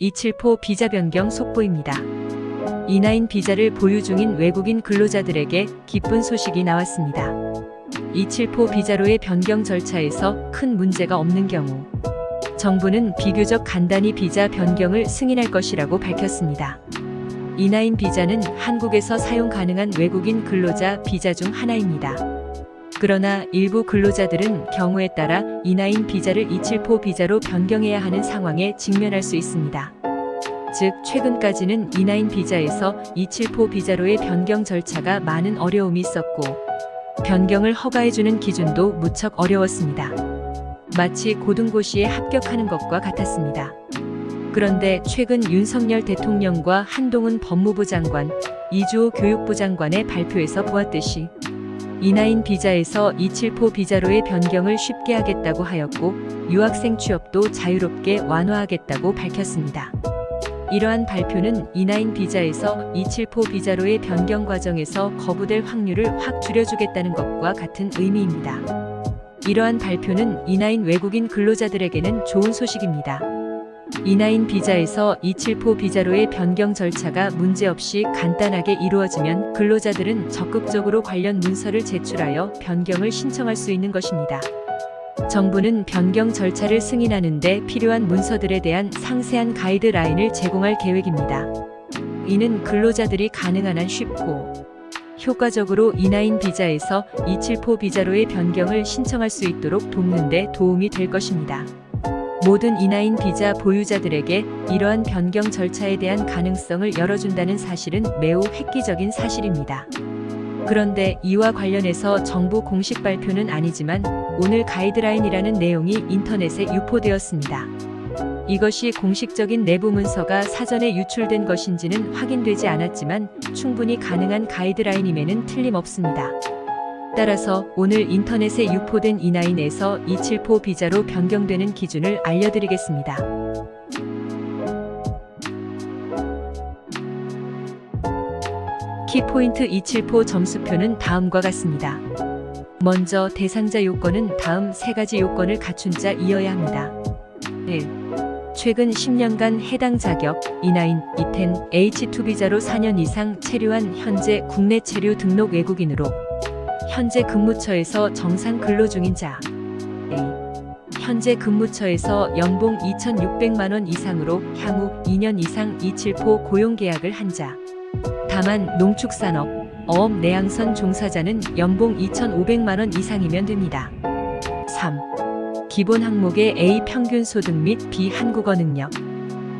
274 비자 변경 속보입니다. E9 비자를 보유 중인 외국인 근로자들에게 기쁜 소식이 나왔습니다. 274 비자로의 변경 절차에서 큰 문제가 없는 경우 정부는 비교적 간단히 비자 변경을 승인할 것이라고 밝혔습니다. E9 비자는 한국에서 사용 가능한 외국인 근로자 비자 중 하나입니다. 그러나 일부 근로자들은 경우에 따라 E9 비자를 274 비자로 변경해야 하는 상황에 직면할 수 있습니다. 즉, 최근까지는 E9 비자에서 274 비자로의 변경 절차가 많은 어려움이 있었고, 변경을 허가해주는 기준도 무척 어려웠습니다. 마치 고등고시에 합격하는 것과 같았습니다. 그런데 최근 윤석열 대통령과 한동훈 법무부 장관, 이주호 교육부 장관의 발표에서 보았듯이 E9 비자에서 274 비자로의 변경을 쉽게 하겠다고 하였고, 유학생 취업도 자유롭게 완화하겠다고 밝혔습니다. 이러한 발표는 E9 비자에서 274 비자로의 변경 과정에서 거부될 확률을 확 줄여주겠다는 것과 같은 의미입니다. 이러한 발표는 E9 외국인 근로자들에게는 좋은 소식입니다. E9 비자에서 274 비자로의 변경 절차가 문제없이 간단하게 이루어지면 근로자들은 적극적으로 관련 문서를 제출하여 변경을 신청할 수 있는 것입니다. 정부는 변경 절차를 승인하는 데 필요한 문서들에 대한 상세한 가이드라인을 제공할 계획입니다. 이는 근로자들이 가능한 한 쉽고 효과적으로 E9 비자에서 274 비자로의 변경을 신청할 수 있도록 돕는 데 도움이 될 것입니다. 모든 E9 비자 보유자들에게 이러한 변경 절차에 대한 가능성을 열어준다는 사실은 매우 획기적인 사실입니다. 그런데 이와 관련해서 정부 공식 발표는 아니지만 오늘 가이드라인이라는 내용이 인터넷에 유포되었습니다. 이것이 공식적인 내부 문서가 사전에 유출된 것인지는 확인되지 않았지만 충분히 가능한 가이드라인임에는 틀림없습니다. 따라서 오늘 인터넷에 유포된 E9에서 274 비자로 변경되는 기준을 알려드리겠습니다. 키포인트 274 점수표는 다음과 같습니다. 먼저 대상자 요건은 다음 세 가지 요건을 갖춘 자이어야 합니다. 1. 최근 10년간 해당 자격, E9, E10, H2 비자로 4년 이상 체류한 현재 국내 체류 등록 외국인으로 현재 근무처에서 정상 근로 중인 자. A. 현재 근무처에서 연봉 2,600만 원 이상으로 향후 2년 이상 274 고용계약을 한 자. 다만 농축산업, 어업 내양선 종사자는 연봉 2,500만 원 이상이면 됩니다. 3. 기본 항목의 A 평균 소득 및 B 한국어 능력.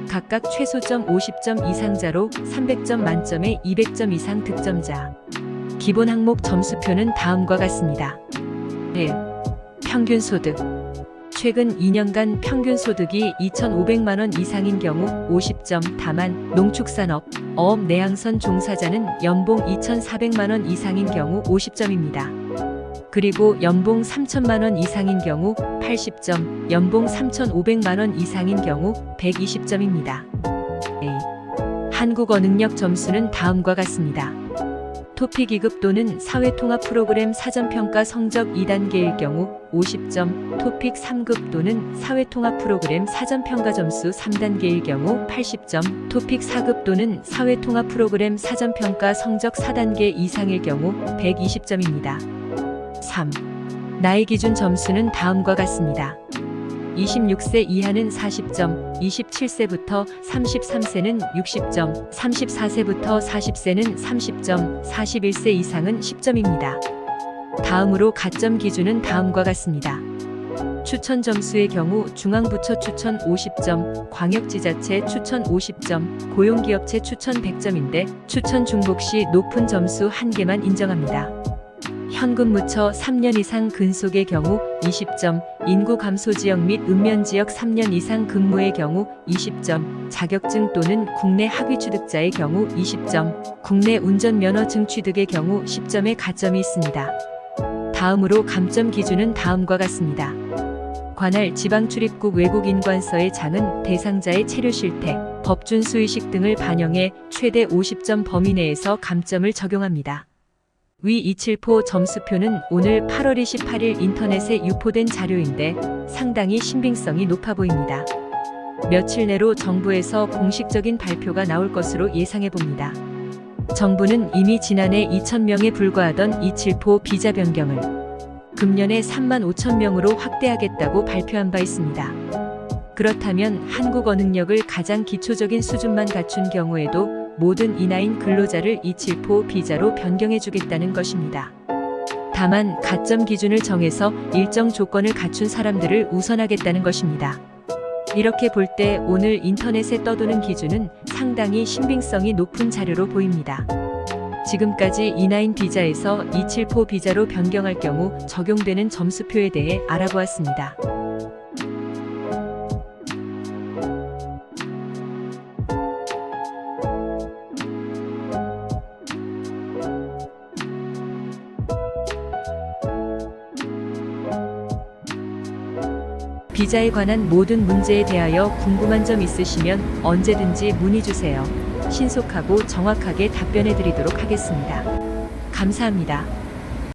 각각 최소점 50점 이상자로 300점 만점에 200점 이상 득점자. 기본 항목 점수표는 다음과 같습니다. 1. 평균 소득. 최근 2년간 평균 소득이 2,500만 원 이상인 경우 50점, 다만 농축산업, 어업 내양선 종사자는 연봉 2,400만 원 이상인 경우 50점입니다. 그리고 연봉 3,000만 원 이상인 경우 80점, 연봉 3,500만 원 이상인 경우 120점입니다. A. 한국어 능력 점수는 다음과 같습니다. 토픽 2급 또는 사회통합 프로그램 사전평가 성적 2단계일 경우 50점, 토픽 3급 또는 사회통합 프로그램 사전평가 점수 3단계일 경우 80점, 토픽 4급 또는 사회통합 프로그램 사전평가 성적 4단계 이상일 경우 120점입니다. 3. 나이 기준 점수는 다음과 같습니다. 26세 이하는 40점, 27세부터 33세는 60점, 34세부터 40세는 30점, 41세 이상은 10점입니다. 다음으로 가점 기준은 다음과 같습니다. 추천 점수의 경우 중앙부처 추천 50점, 광역지자체 추천 50점, 고용기업체 추천 100점인데 추천 중복 시 높은 점수 1개만 인정합니다. 현근무처 3년 이상 근속의 경우 20점, 인구 감소 지역 및 읍면 지역 3년 이상 근무의 경우 20점, 자격증 또는 국내 학위 취득자의 경우 20점, 국내 운전면허증 취득의 경우 10점의 가점이 있습니다. 다음으로 감점 기준은 다음과 같습니다. 관할 지방출입국 외국인관서의 장은 대상자의 체류 실태, 법준 수의식 등을 반영해 최대 50점 범위 내에서 감점을 적용합니다. 위 274 점수표는 오늘 8월 28일 인터넷에 유포된 자료인데 상당히 신빙성이 높아 보입니다. 며칠 내로 정부에서 공식적인 발표가 나올 것으로 예상해 봅니다. 정부는 이미 지난해 2,000명에 불과하던 274 비자 변경을 금년에 35,000명으로 확대하겠다고 발표한 바 있습니다. 그렇다면 한국어 능력을 가장 기초적인 수준만 갖춘 경우에도 모든 E9 근로자를 274 비자로 변경해 주겠다는 것입니다. 다만 가점 기준을 정해서 일정 조건을 갖춘 사람들을 우선하겠다는 것입니다. 이렇게 볼 때 오늘 인터넷에 떠도는 기준은 상당히 신빙성이 높은 자료로 보입니다. 지금까지 E9 비자에서 274 비자로 변경할 경우 적용되는 점수표에 대해 알아보았습니다. 비자에 관한 모든 문제에 대하여 궁금한 점 있으시면 언제든지 문의 주세요. 신속하고 정확하게 답변해 드리도록 하겠습니다. 감사합니다.